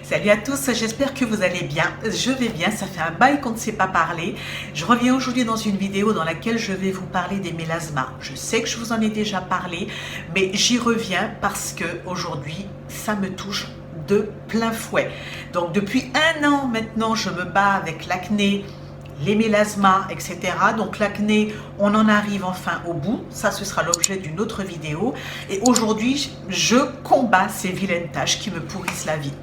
Salut à tous, j'espère que vous allez bien. Je vais bien, ça fait un bail qu'on ne s'est pas parlé. Je reviens aujourd'hui dans une vidéo dans laquelle je vais vous parler des mélasmas. Je sais que je vous en ai déjà parlé, mais j'y reviens parce que aujourd'hui, ça me touche de plein fouet. Donc depuis un an maintenant, je me bats avec l'acné, les mélasmas, etc. Donc l'acné, on en arrive enfin au bout. Ça, ce sera l'objet d'une autre vidéo. Et aujourd'hui, je combats ces vilaines taches qui me pourrissent la vie.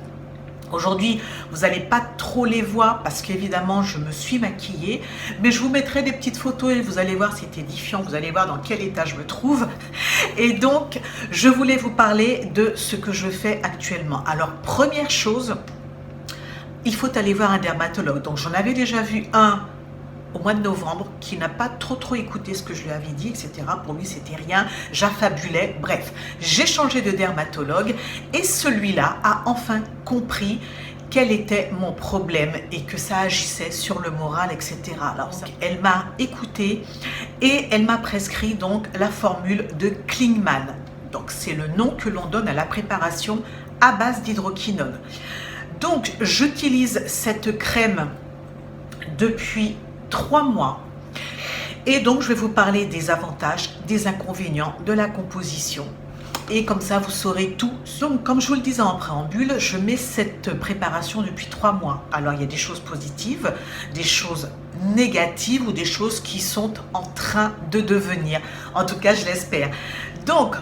Aujourd'hui, vous n'allez pas trop les voir parce qu'évidemment, je me suis maquillée. Mais je vous mettrai des petites photos et vous allez voir, c'est édifiant. Vous allez voir dans quel état je me trouve. Et donc, je voulais vous parler de ce que je fais actuellement. Alors, première chose, il faut aller voir un dermatologue. Donc, j'en avais déjà vu un au mois de novembre qui n'a pas trop écouté ce que je lui avais dit, etc. Pour lui, c'était rien, j'affabulais. Bref, j'ai changé de dermatologue et celui-là a enfin compris quel était mon problème et que ça agissait sur le moral, etc. Alors, elle m'a écouté et elle m'a prescrit donc la formule de Klingman. Donc, c'est le nom que l'on donne à la préparation à base d'hydroquinone. Donc, j'utilise cette crème depuis 3 mois et donc je vais vous parler des avantages, des inconvénients, de la composition et comme ça vous saurez tout. Donc comme je vous le disais en préambule, je mets cette préparation depuis 3 mois. Alors il y a des choses positives, des choses négatives ou des choses qui sont en train de devenir. En tout cas je l'espère. Donc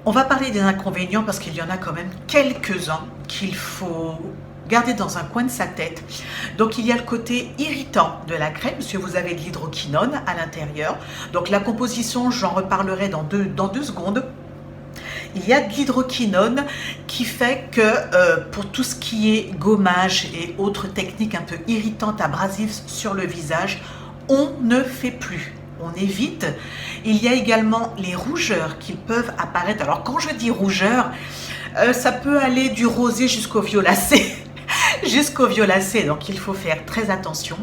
on va parler des inconvénients parce qu'il y en a quand même quelques-uns qu'il faut garder dans un coin de sa tête. Donc il y a le côté irritant de la crème, parce que vous avez de l'hydroquinone à l'intérieur. Donc la composition, j'en reparlerai dans deux secondes. Il y a de l'hydroquinone qui fait que pour tout ce qui est gommage et autres techniques un peu irritantes, abrasives sur le visage, on ne fait plus. On évite. Il y a également les rougeurs qui peuvent apparaître. Alors quand je dis rougeur, ça peut aller du rosé jusqu'au violacé. Jusqu'au violacé, donc il faut faire très attention.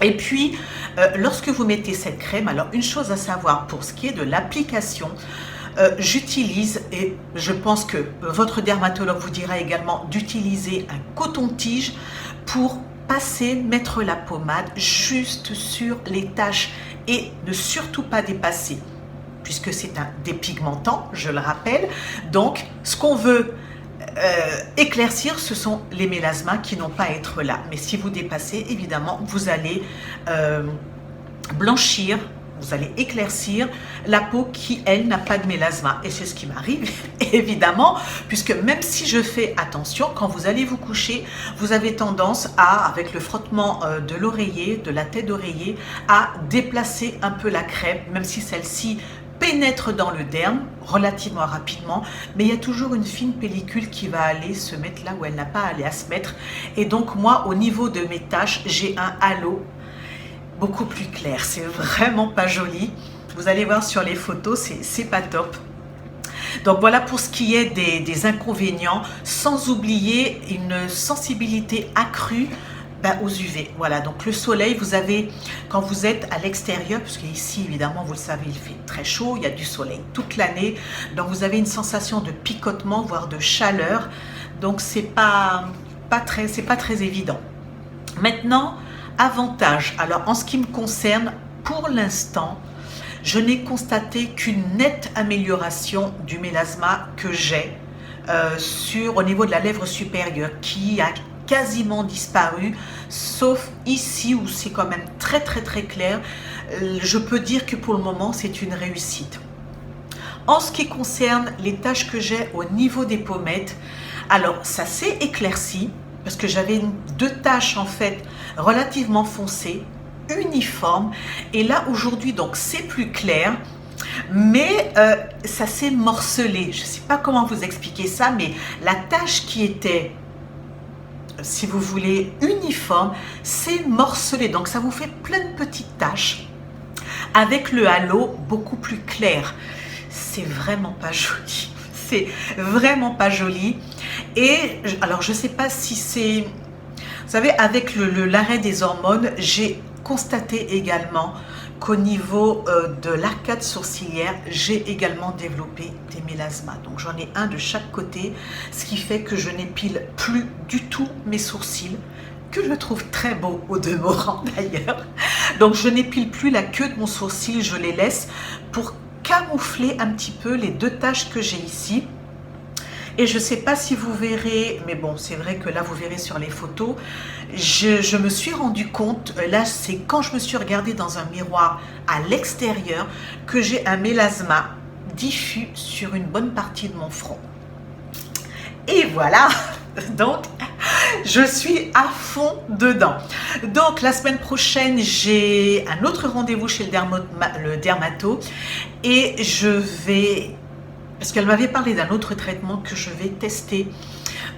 Et puis, lorsque vous mettez cette crème, alors une chose à savoir pour ce qui est de l'application, j'utilise, et je pense que votre dermatologue vous dira également d'utiliser un coton-tige pour mettre la pommade juste sur les taches et ne surtout pas dépasser, puisque c'est un dépigmentant, je le rappelle. Donc, ce qu'on veut éclaircir, ce sont les mélasmas qui n'ont pas à être là. Mais si vous dépassez, évidemment, vous allez blanchir, vous allez éclaircir la peau qui, elle, n'a pas de mélasma. Et c'est ce qui m'arrive, évidemment, puisque même si je fais attention, quand vous allez vous coucher, vous avez tendance à, avec le frottement de l'oreiller, de la tête d'oreiller, à déplacer un peu la crème, même si celle-ci pénètre dans le derme relativement rapidement, mais il y a toujours une fine pellicule qui va aller se mettre là où elle n'a pas à aller à se mettre. Et donc moi, au niveau de mes taches, j'ai un halo beaucoup plus clair. C'est vraiment pas joli. Vous allez voir sur les photos, c'est pas top. Donc voilà pour ce qui est des inconvénients, sans oublier une sensibilité accrue aux UV. Voilà, donc le soleil, vous avez, quand vous êtes à l'extérieur, parce qu'ici, évidemment, vous le savez, il fait très chaud, il y a du soleil toute l'année, donc vous avez une sensation de picotement, voire de chaleur, donc c'est pas très évident. Maintenant, avantage. Alors, en ce qui me concerne, pour l'instant, je n'ai constaté qu'une nette amélioration du mélasma que j'ai au niveau de la lèvre supérieure, qui a quasiment disparu, sauf ici où c'est quand même très clair. Je peux dire que pour le moment c'est une réussite. En ce qui concerne les taches que j'ai au niveau des pommettes, alors ça s'est éclairci parce que j'avais 2 taches en fait relativement foncées, uniformes, et là aujourd'hui donc c'est plus clair. Mais ça s'est morcelé. Je ne sais pas comment vous expliquer ça, mais la tache qui était, si vous voulez, uniforme, c'est morcelé. Donc ça vous fait plein de petites taches avec le halo beaucoup plus clair. C'est vraiment pas joli. C'est vraiment pas joli. Et alors je sais pas si c'est, vous savez, avec l'arrêt des hormones, j'ai constaté également qu'au niveau de l'arcade sourcilière, j'ai également développé des mélasmas. Donc j'en ai un de chaque côté, ce qui fait que je n'épile plus du tout mes sourcils, que je trouve très beau au demeurant d'ailleurs. Donc je n'épile plus la queue de mon sourcil, je les laisse pour camoufler un petit peu les deux taches que j'ai ici. Et je ne sais pas si vous verrez, mais bon, c'est vrai que là, vous verrez sur les photos, je me suis rendu compte, là, c'est quand je me suis regardée dans un miroir à l'extérieur, que j'ai un mélasma diffus sur une bonne partie de mon front. Et voilà, donc, je suis à fond dedans. Donc, la semaine prochaine, j'ai un autre rendez-vous chez le dermato et je vais... Parce qu'elle m'avait parlé d'un autre traitement que je vais tester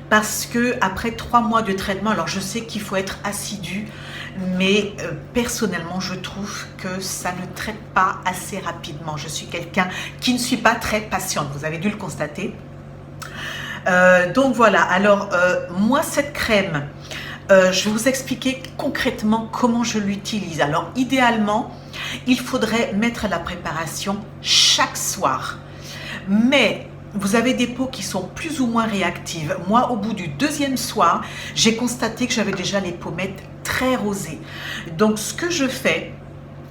parce que après 3 mois de traitement, alors je sais qu'il faut être assidu, mais personnellement je trouve que ça ne traite pas assez rapidement. Je suis quelqu'un qui ne suis pas très patiente, vous avez dû le constater. Donc voilà, alors moi cette crème, je vais vous expliquer concrètement comment je l'utilise. Alors idéalement, il faudrait mettre la préparation chaque soir. Mais vous avez des peaux qui sont plus ou moins réactives. Moi, au bout du 2e soir, j'ai constaté que j'avais déjà les pommettes très rosées. Donc, ce que je fais,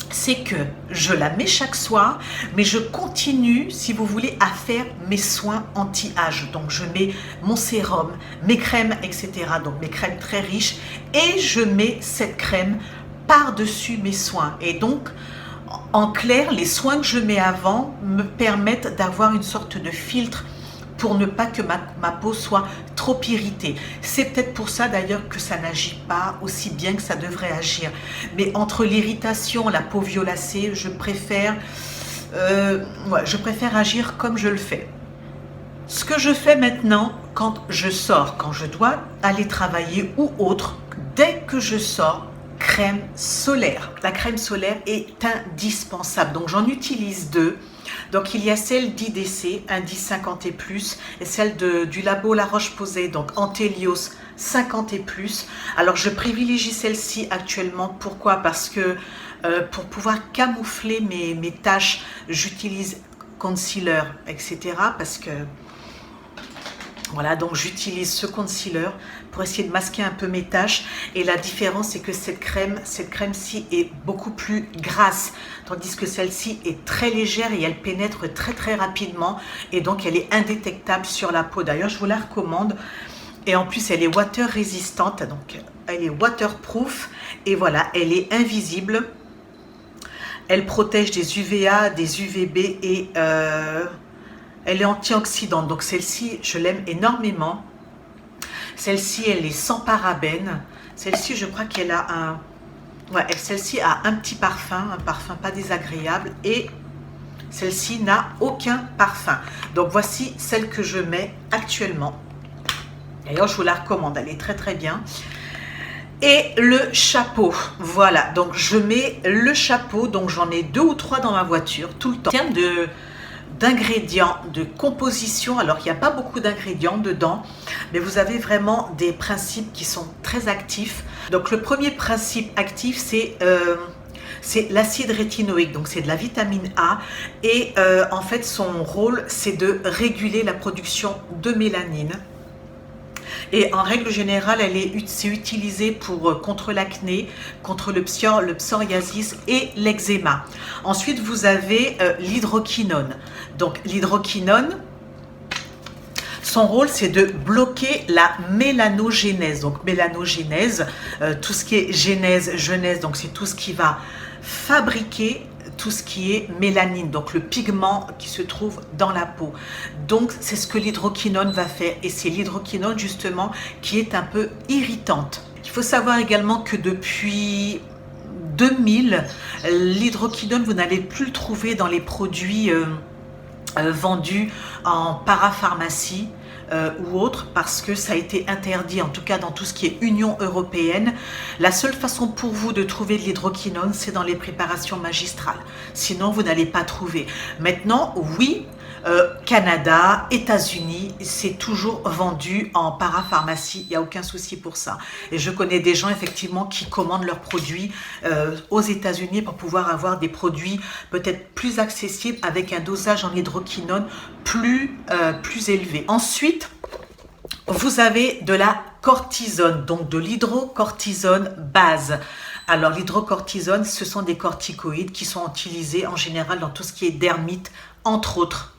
c'est que je la mets chaque soir, mais je continue, si vous voulez, à faire mes soins anti-âge. Donc, je mets mon sérum, mes crèmes, etc. Donc, mes crèmes très riches. Et je mets cette crème par-dessus mes soins. Et donc, en clair, les soins que je mets avant me permettent d'avoir une sorte de filtre pour ne pas que ma peau soit trop irritée. C'est peut-être pour ça d'ailleurs que ça n'agit pas aussi bien que ça devrait agir. Mais entre l'irritation, la peau violacée, je préfère agir comme je le fais. Ce que je fais maintenant quand je sors, quand je dois aller travailler ou autre, dès que je sors, crème solaire. La crème solaire est indispensable. Donc j'en utilise 2. Donc il y a celle d'IDC, Indice 50 et plus, et celle du labo La Roche-Posay, donc Antelios 50 et plus. Alors je privilégie celle-ci actuellement. Pourquoi? Parce que pour pouvoir camoufler mes taches, j'utilise concealer, etc. Parce que voilà, donc j'utilise ce concealer pour essayer de masquer un peu mes taches. Et la différence, c'est que cette crème-ci est beaucoup plus grasse, tandis que celle-ci est très légère et elle pénètre très très rapidement. Et donc, elle est indétectable sur la peau. D'ailleurs, je vous la recommande. Et en plus, elle est water résistante, donc elle est waterproof. Et voilà, elle est invisible. Elle protège des UVA, des UVB et... elle est antioxydante, donc celle-ci, je l'aime énormément. Celle-ci, elle est sans parabènes. Celle-ci, je crois qu'elle a un... Ouais, celle-ci a un petit parfum, un parfum pas désagréable. Et celle-ci n'a aucun parfum. Donc, voici celle que je mets actuellement. D'ailleurs, je vous la recommande, elle est très très bien. Et le chapeau, voilà. Donc, je mets le chapeau. Donc, j'en ai 2 ou 3 dans ma voiture tout le temps. En termes d'ingrédients, de composition, alors il n'y a pas beaucoup d'ingrédients dedans, mais vous avez vraiment des principes qui sont très actifs. Donc le premier principe actif, c'est l'acide rétinoïque, donc c'est de la vitamine A, et en fait son rôle, c'est de réguler la production de mélanine. Et en règle générale, c'est utilisé contre l'acné, contre le psoriasis et l'eczéma. Ensuite, vous avez l'hydroquinone. Donc, l'hydroquinone, son rôle, c'est de bloquer la mélanogénèse. Donc, mélanogénèse, tout ce qui est genèse, donc c'est tout ce qui va fabriquer tout ce qui est mélanine, donc le pigment qui se trouve dans la peau. Donc c'est ce que l'hydroquinone va faire, et c'est l'hydroquinone justement qui est un peu irritante. Il faut savoir également que depuis 2000, l'hydroquinone, vous n'allez plus le trouver dans les produits vendus en parapharmacie ou autre, parce que ça a été interdit, en tout cas dans tout ce qui est Union européenne. La seule façon pour vous de trouver de l'hydroquinone, c'est dans les préparations magistrales. Sinon, vous n'allez pas trouver. Maintenant, oui, Canada, États-Unis, c'est toujours vendu en parapharmacie, il n'y a aucun souci pour ça. Et je connais des gens effectivement qui commandent leurs produits aux États-Unis pour pouvoir avoir des produits peut-être plus accessibles avec un dosage en hydroquinone plus élevé. Ensuite, vous avez de la cortisone, donc de l'hydrocortisone base. Alors l'hydrocortisone, ce sont des corticoïdes qui sont utilisés en général dans tout ce qui est dermite, entre autres.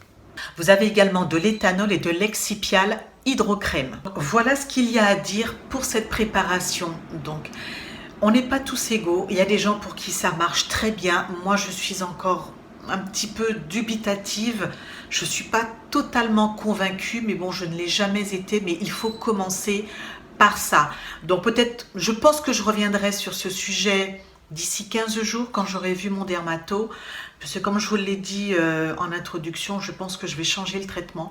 Vous avez également de l'éthanol et de l'excipial hydrocrème. Voilà ce qu'il y a à dire pour cette préparation. Donc, on n'est pas tous égaux. Il y a des gens pour qui ça marche très bien. Moi, je suis encore un petit peu dubitative. Je ne suis pas totalement convaincue, mais bon, je ne l'ai jamais été. Mais il faut commencer par ça. Donc peut-être, je pense que je reviendrai sur ce sujet d'ici 15 jours quand j'aurai vu mon dermato. Parce que comme je vous l'ai dit en introduction, je pense que je vais changer le traitement.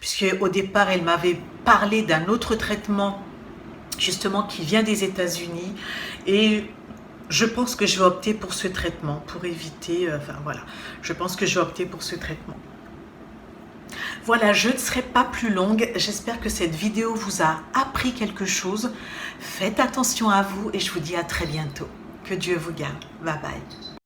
Puisque au départ, elle m'avait parlé d'un autre traitement justement qui vient des États-Unis. Et je pense que je vais opter pour ce traitement pour éviter, enfin voilà, je pense que je vais opter pour ce traitement. Voilà, je ne serai pas plus longue. J'espère que cette vidéo vous a appris quelque chose. Faites attention à vous et je vous dis à très bientôt. Que Dieu vous garde. Bye bye.